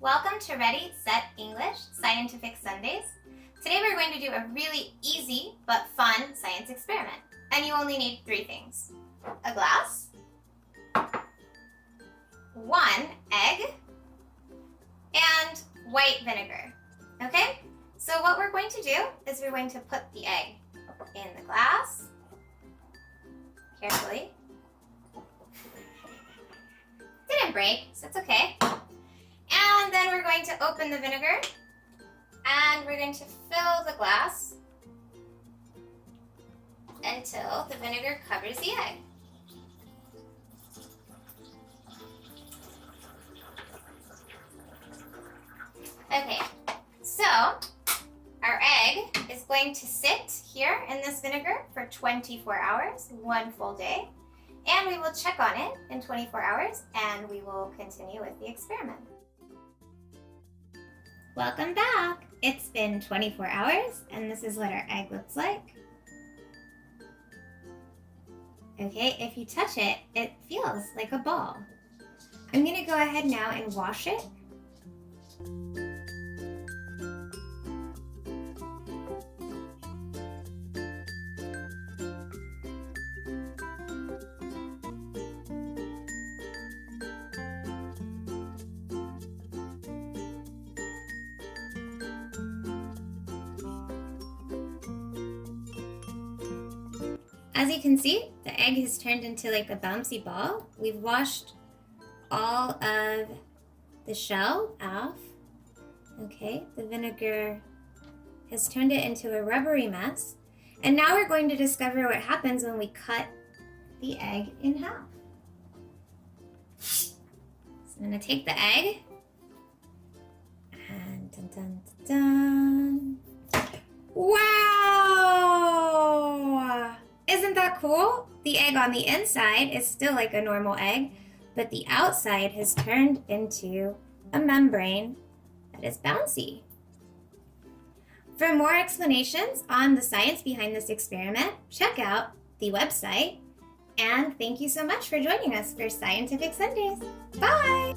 Welcome to Ready, Set, English, Scientific Sundays. Today we're going to do a really easy but fun science experiment. And you only need 3 things. A glass, 1 egg, and white vinegar. Okay? So what we're going to do is we're going to put the egg in the glass, carefully. Didn't break, so it's okay. And then we're going to open the vinegar and we're going to fill the glass until the vinegar covers the egg. Okay, so our egg is going to sit here in this vinegar for 24 hours, 1 full day. And we will check on it in 24 hours and we will continue with the experiment. Welcome back! It's been 24 hours and this is what our egg looks like. Okay, if you touch it, it feels like a ball. I'm going to go ahead now and wash it. As you can see, the egg has turned into like a bouncy ball. We've washed all of the shell off. Okay, the vinegar has turned it into a rubbery mess. And now we're going to discover what happens when we cut the egg in half. So I'm going to take the egg and dun dun dun dun. Wow! Isn't that cool? The egg on the inside is still like a normal egg, but the outside has turned into a membrane that is bouncy. For more explanations on the science behind this experiment, check out the website. And thank you so much for joining us for Scientific Sundays. Bye!